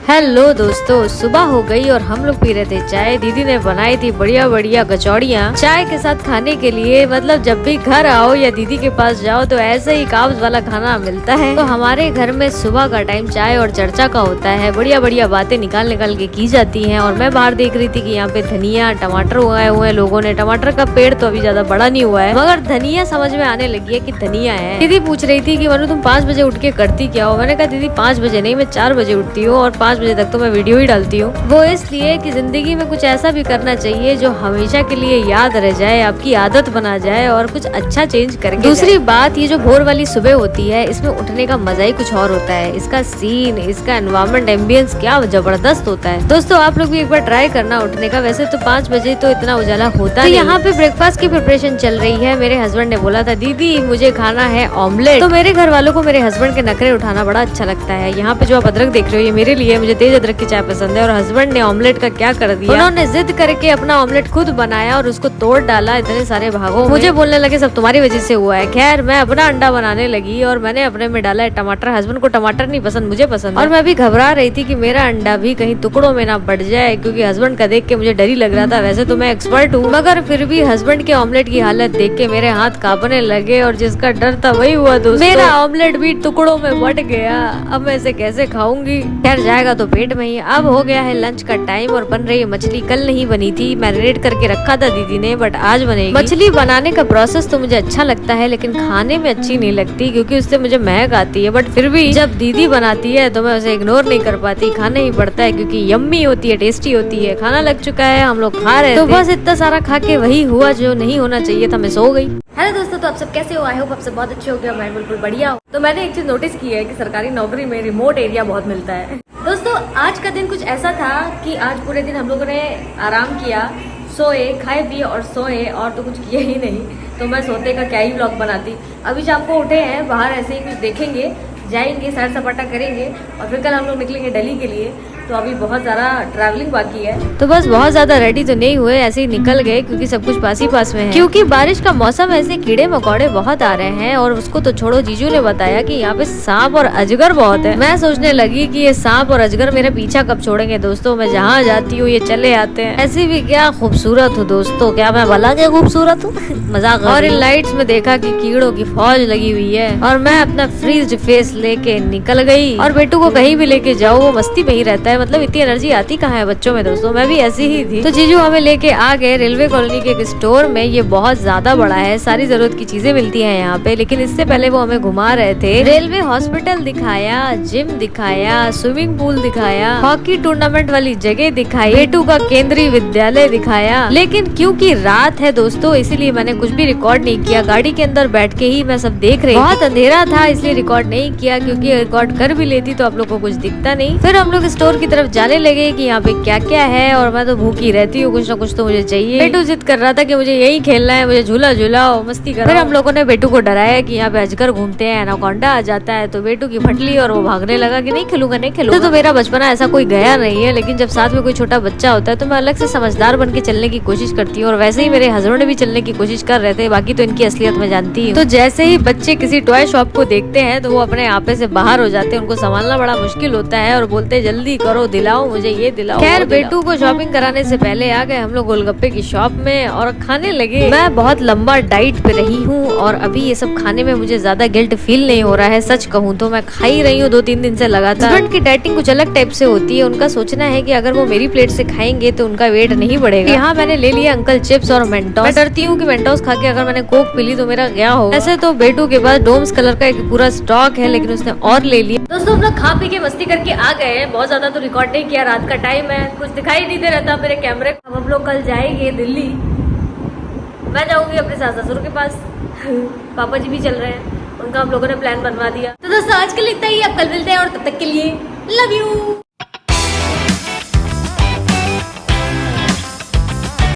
Hello दोस्तों, सुबह हो गई और हम लोग पी रहे थे चाय। दीदी ने बनाई थी बढ़िया बढ़िया कचौड़ियाँ चाय के साथ खाने के लिए। मतलब जब भी घर आओ या दीदी के पास जाओ तो ऐसे ही काब्ज वाला खाना मिलता है। तो हमारे घर में सुबह का टाइम चाय और चर्चा का होता है। बढ़िया बढ़िया बातें निकाल निकाल के की जाती है। और मैं बाहर देख रही थी कि यहाँ पे धनिया टमाटर उगाए हुए हैं लोगों ने। टमाटर का पेड़ तो अभी ज्यादा बड़ा नहीं हुआ है, मगर धनिया समझ में आने लगी है कि धनिया है। दीदी पूछ रही थी कि मनु तुम 5 बजे उठ के करती क्या हो। मैंने कहा दीदी 5 बजे नहीं, मैं 4 बजे उठती हूँ और 5 बजे तक तो मैं वीडियो ही डालती हूँ। वो इसलिए कि जिंदगी में कुछ ऐसा भी करना चाहिए जो हमेशा के लिए याद रह जाए, आपकी आदत बना जाए और कुछ अच्छा चेंज करके। दूसरी बात, ये जो भोर वाली सुबह होती है इसमें उठने का मजा ही कुछ और होता है। इसका सीन, इसका एनवायरमेंट, एम्बियंस क्या जबरदस्त होता है। दोस्तों आप लोग भी एक बार ट्राई करना उठने का। वैसे तो 5 बजे तो इतना उजाला होता है। यहाँ पे ब्रेकफास्ट की प्रिपरेशन चल रही है। मेरे हस्बैंड ने बोला था दीदी मुझे खाना है ऑमलेट। तो मेरे घर वालों को मेरे हस्बैंड के नखरे उठाना बड़ा अच्छा लगता है। यहाँ पे जो आप अदरक देख रहे हो ये मेरे लिए, मुझे तेज अदरक की चाय पसंद है। और हस्बैंड ने ऑमलेट का क्या कर दिया, उन्होंने जिद करके अपना ऑमलेट खुद बनाया और उसको तोड़ डाला इतने सारे भागों में। मुझे बोलने लगे सब तुम्हारी वजह से हुआ है। खैर मैं अपना अंडा बनाने लगी और मैंने अपने में डाला है टमाटर। हस्बैंड को टमाटर नहीं पसंद, मुझे पसंद है। और मैं भी घबरा रही थी कि मेरा अंडा भी कहीं टुकड़ों में ना बढ़ जाए, क्योंकि हस्बैंड का देख के मुझे डर ही लग रहा था। वैसे तो मैं एक्सपर्ट हूँ, मगर फिर भी हस्बैंड के ऑमलेट की हालत देख के मेरे हाथ कांपने लगे और जिसका डर था वही हुआ दोस्तों। मेरा ऑमलेट भी टुकड़ों में बट गया। अब मैं इसे कैसे खाऊंगी। खैर जाएगा तो पेट में ही। अब हो गया है लंच का टाइम और बन रही है मछली। कल नहीं बनी थी, मैरिनेट करके रखा था दीदी ने, बट आज बनेगी। मछली बनाने का प्रोसेस तो मुझे अच्छा लगता है, लेकिन खाने में अच्छी नहीं लगती क्योंकि उससे मुझे महक आती है। बट फिर भी जब दीदी बनाती है तो मैं उसे इग्नोर नहीं कर पाती, खाना ही पड़ता है क्योंकि यम्मी होती है, टेस्टी होती है। खाना लग चुका है, हम लोग खा रहे थे। तो बस इतना सारा खा के वही हुआ जो नहीं होना चाहिए था, मैं सो गई। हेलो दोस्तों, तो आप सब कैसे हो? आई होप आप सब बहुत अच्छे हो गए। मैं बिल्कुल बढ़िया हूँ। तो मैंने एक चीज नोटिस की है कि सरकारी नौकरी में रिमोट एरिया बहुत मिलता है। दोस्तों आज का दिन कुछ ऐसा था कि आज पूरे दिन हम लोगों ने आराम किया, सोए, खाए पिए और सोए, और तो कुछ किया ही नहीं। तो मैं सोते का क्या ही व्लॉग बनाती। अभी शाम को उठे हैं, बाहर ऐसे ही कुछ देखेंगे, जाएंगे, सैर सपाटा करेंगे और फिर कल हम लोग निकलेंगे दिल्ली के लिए। तो अभी बहुत सारा ट्रैवलिंग बाकी है। तो बस बहुत ज्यादा रेडी तो नहीं हुए, ऐसे ही निकल गए क्योंकि सब कुछ पास ही पास में है। क्योंकि बारिश का मौसम, ऐसे कीड़े मकोड़े बहुत आ रहे हैं। और उसको तो छोड़ो, जीजू ने बताया कि यहाँ पे सांप और अजगर बहुत है। मैं सोचने लगी कि ये सांप और अजगर मेरा पीछा कब छोड़ेंगे। दोस्तों मैं जहाँ जाती हूँ ये चले आते हैं। ऐसी भी क्या खूबसूरत हूँ दोस्तों, क्या मैं भला क्या खूबसूरत हूँ। मजाक। और इन लाइट्स में देखा कि कीड़ों की फौज लगी हुई है और मैं अपना फ्रीज्ड फेस लेके निकल गई। और बेटू को कहीं भी लेके जाओ वो मस्ती में ही रहता है। मतलब इतनी एनर्जी आती कहाँ है बच्चों में। दोस्तों मैं भी ऐसी ही थी। तो जीजू हमें लेके आ गए रेलवे कॉलोनी के एक स्टोर में। ये बहुत ज्यादा बड़ा है, सारी जरूरत की चीजें मिलती हैं यहाँ पे। लेकिन इससे पहले वो हमें घुमा रहे थे। रेलवे हॉस्पिटल दिखाया, जिम दिखाया, स्विमिंग पूल दिखाया, हॉकी टूर्नामेंट वाली जगह दिखाई, बेटू का केंद्रीय विद्यालय दिखाया। लेकिन क्योंकि रात है दोस्तों इसीलिए मैंने कुछ भी रिकॉर्ड नहीं किया। गाड़ी के अंदर बैठ के ही मैं सब देख रही। बहुत अंधेरा था इसलिए रिकॉर्ड नहीं किया, क्योंकि रिकॉर्ड कर भी लेती तो आप लोग को कुछ दिखता नहीं। फिर हम लोग स्टोर की तरफ जाने लगे कि यहाँ पे क्या क्या है। और मैं तो भूखी रहती हूँ, कुछ ना कुछ तो मुझे चाहिए। बेटू जिद कर रहा था कि मुझे यही खेलना है, मुझे झूला झूलाओ, मस्ती करो। फिर हम लोगों ने बेटू को डराया कि यहाँ पे अजगर घूमते हैं, एनाकोंडा आ जाता है। तो बेटू की फटली और वो भागने लगा कि नहीं खेलूंगा नहीं खेलूंगा। तो मेरा बचपना ऐसा कोई गया नहीं है, लेकिन जब साथ में कोई छोटा बच्चा होता है तो मैं अलग से समझदार बन के चलने की कोशिश करती हूँ। और वैसे ही मेरे हस्बैंड भी चलने की कोशिश कर रहे थे। बाकी तो इनकी असलियत मैं जानती हूँ। तो जैसे ही बच्चे किसी टॉय शॉप को देखते हैं तो वो अपने आपे से बाहर हो जाते हैं। उनको संभालना बड़ा मुश्किल होता है और बोलते हैं जल्दी करो, दिलाओ मुझे ये दिलाओ। खैर बेटू को शॉपिंग कराने से पहले आ गए हम लोग गोलगप्पे की शॉप में और खाने लगे। मैं बहुत लंबा डाइट पे रही हूँ और अभी ये सब खाने में मुझे ज्यादा गिल्ट फील नहीं हो रहा है। सच कहूँ तो मैं खा ही रही हूँ 2-3 दिन से लगातार। हस्बैंड की डाइटिंग कुछ अलग टाइप से होती है। उनका सोचना है कि अगर वो मेरी प्लेट से खाएंगे तो उनका वेट नहीं बढ़ेगा। यहाँ मैंने ले लिया अंकल चिप्स और मेंटोस। मैं डरती हूँ कि मेंटोस खा के अगर मैंने कोक पी ली तो मेरा क्या होगा। ऐसे तो बेटू के पास डोम्स कलर का एक पूरा स्टॉक है, लेकिन उसने और ले लिया। दोस्तों हम लोग खा पी के मस्ती करके आ गए हैं। बहुत ज्यादा तो रिकॉर्ड नहीं किया, रात का टाइम है, कुछ दिखाई नहीं दे रहा था मेरे कैमरे। अब हम लोग कल जाएंगे दिल्ली। मैं जाऊंगी अपने सास ससुर के पास। पापा जी भी चल रहे हैं, उनका हम लोगों ने प्लान बनवा दिया। तो दोस्तों आज के लिए इतना ही, अब कल मिलते हैं और तब तक के लिए लव यू।